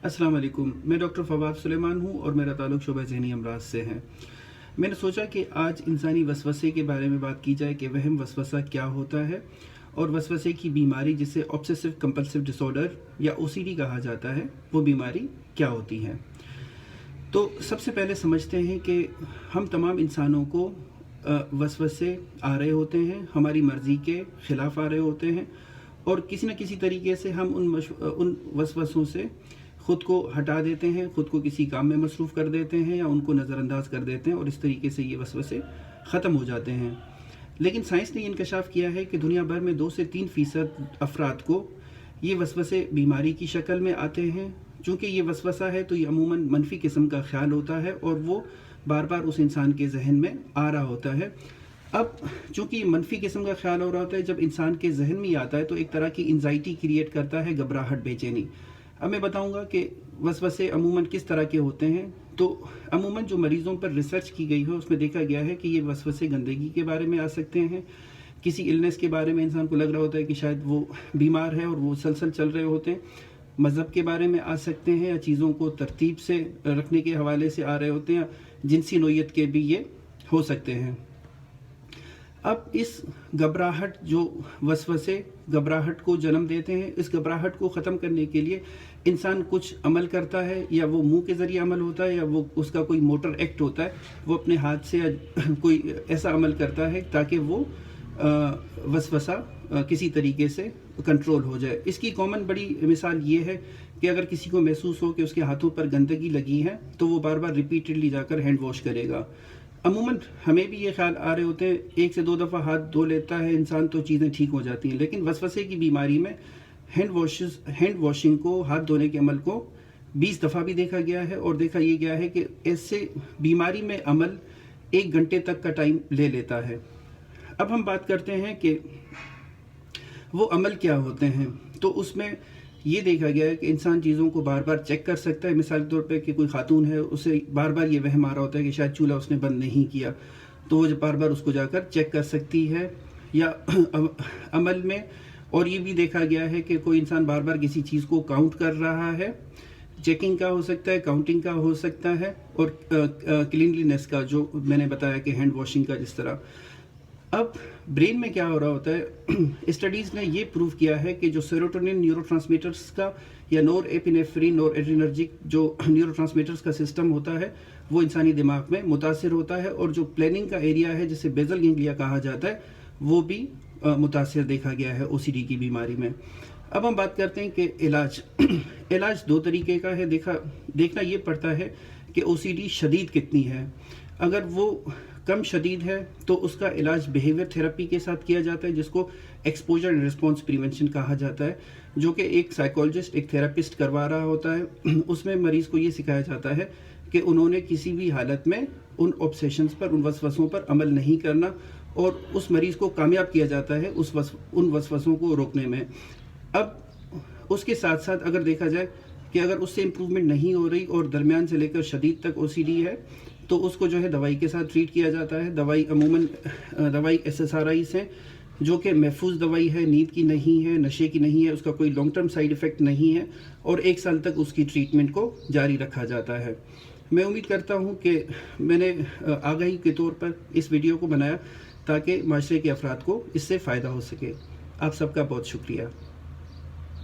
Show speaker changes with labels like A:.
A: अस्सलाम वालेकुम। मैं डॉक्टर फवाद सुलेमान हूँ और मेरा ताल्लुक़ शोबा ज़हनी अमराज से है। मैंने सोचा कि आज इंसानी वसवसे के बारे में बात की जाए कि वहम वसवसा क्या होता है और वसवसे की बीमारी जिसे ऑब्सेसिव कंपल्सिव डिसऑर्डर या ओसीडी कहा जाता है, वो बीमारी क्या होती है। तो सबसे पहले समझते हैं कि हम तमाम इंसानों को वसवसे आ रहे होते हैं, हमारी मर्ज़ी के ख़िलाफ़ आ रहे होते हैं और किसी न किसी तरीके से हम उन वसवसों से ख़ुद को हटा देते हैं, ख़ुद को किसी काम में मसरूफ़ कर देते हैं या उनको नज़रअंदाज कर देते हैं और इस तरीके से ये वसवसे ख़त्म हो जाते हैं। लेकिन साइंस ने इंकशाफ किया है कि दुनिया भर में 2 से 3% अफराद को ये वसवसे बीमारी की शक्ल में आते हैं। चूँकि ये वसवसा है तो ये अमूमन मनफी किस्म का ख़्याल होता है और वो बार बार उस इंसान के जहन में आ रहा होता है। अब चूँकि मनफी किस्म का ख्याल हो रहा होता है, जब इंसान के जहन में आता है तो एक तरह की एंजाइटी क्रिएट करता है, घबराहट, बेचैनी। अब मैं बताऊंगा कि वसवसे अमूमन किस तरह के होते हैं। तो अमूमन जो मरीज़ों पर रिसर्च की गई है उसमें देखा गया है कि ये वसवसे गंदगी के बारे में आ सकते हैं, किसी इलनेस के बारे में इंसान को लग रहा होता है कि शायद वो बीमार है और वो सलसल चल रहे होते हैं, मज़हब के बारे में आ सकते हैं या चीज़ों को तरतीब से रखने के हवाले से आ रहे होते हैं, जिनसी नोयत के भी ये हो सकते हैं। अब इस घबराहट जो वसवसे घबराहट को जन्म देते हैं, इस घबराहट को ख़त्म करने के लिए इंसान कुछ अमल करता है, या वो मुंह के ज़रिए अमल होता है या वो उसका कोई मोटर एक्ट होता है, वो अपने हाथ से या कोई ऐसा अमल करता है ताकि वो वसवसा किसी तरीके से कंट्रोल हो जाए। इसकी कॉमन बड़ी मिसाल ये है कि अगर किसी को महसूस हो कि उसके हाथों पर गंदगी लगी है तो वो बार बार रिपीटेडली जाकर हैंड वॉश करेगा। अमूमन हमें भी ये ख्याल आ रहे होते हैं, 1 से 2 दफ़ा हाथ धो लेता है इंसान तो चीज़ें ठीक हो जाती हैं, लेकिन वसवसे की बीमारी में हैंड वॉशिंग को, हाथ धोने के अमल को 20 दफ़ा भी देखा गया है और देखा ये गया है कि इससे बीमारी में अमल 1 घंटे तक का टाइम ले लेता है। अब हम बात करते हैं कि वो अमल क्या होते हैं। तो उसमें ये देखा गया है कि इंसान चीज़ों को बार बार चेक कर सकता है। मिसाल के तौर पे कि कोई खातून है, उसे बार बार ये वहम आ रहा होता है कि शायद चूल्हा उसने बंद नहीं किया, तो वो बार बार उसको जाकर चेक कर सकती है। या अमल में और ये भी देखा गया है कि कोई इंसान बार बार किसी चीज़ को काउंट कर रहा है, चेकिंग का हो सकता है, काउंटिंग का हो सकता है और क्लीनलीनेस का, जो मैंने बताया कि हैंड वॉशिंग का जिस तरह। अब ब्रेन में क्या हो रहा होता है, स्टडीज़ ने ये प्रूव किया है कि जो सेरोटोनिन न्यूरोट्रांसमीटर्स का या नोर एपिनेफ्रिन, नोर एड्रेनर्जिक जो न्यूरोट्रांसमीटर्स का सिस्टम होता है, वो इंसानी दिमाग में मुतासिर होता है और जो प्लानिंग का एरिया है जिसे बेजल गैंग्लिया कहा जाता है, वो भी मुतासिर देखा गया है ओसीडी की बीमारी में। अब हम बात करते हैं कि इलाज इलाज 2 तरीके का है। देखना ये पड़ता है कि ओसीडी शदीद कितनी है। अगर वो कम शदीद है तो उसका इलाज बिहेवियर थेरेपी के साथ किया जाता है, जिसको एक्सपोजर एंड रिस्पॉन्स प्रिवेंशन कहा जाता है, जो कि एक साइकोलॉजिस्ट, एक थेरेपिस्ट करवा रहा होता है। उसमें मरीज़ को ये सिखाया जाता है कि उन्होंने किसी भी हालत में उन ऑब्सेशंस पर, उन वसवसों पर अमल नहीं करना और उस मरीज़ को कामयाब किया जाता है उन वसवसों को रोकने में। अब उसके साथ साथ अगर देखा जाए कि अगर उससे इम्प्रूवमेंट नहीं हो रही और दरमियान से लेकर शदीद तक ओसीडी है, तो उसको जो है दवाई के साथ ट्रीट किया जाता है। दवाई अमूमन दवाई SSRIs हैं, जो कि महफूज दवाई है, नींद की नहीं है, नशे की नहीं है, उसका कोई लॉन्ग टर्म साइड इफ़ेक्ट नहीं है और 1 साल तक उसकी ट्रीटमेंट को जारी रखा जाता है। मैं उम्मीद करता हूँ कि मैंने आगाही के तौर पर इस वीडियो को बनाया ताकि माशरे के अफराद को इससे फ़ायदा हो सके। आप सबका बहुत शुक्रिया।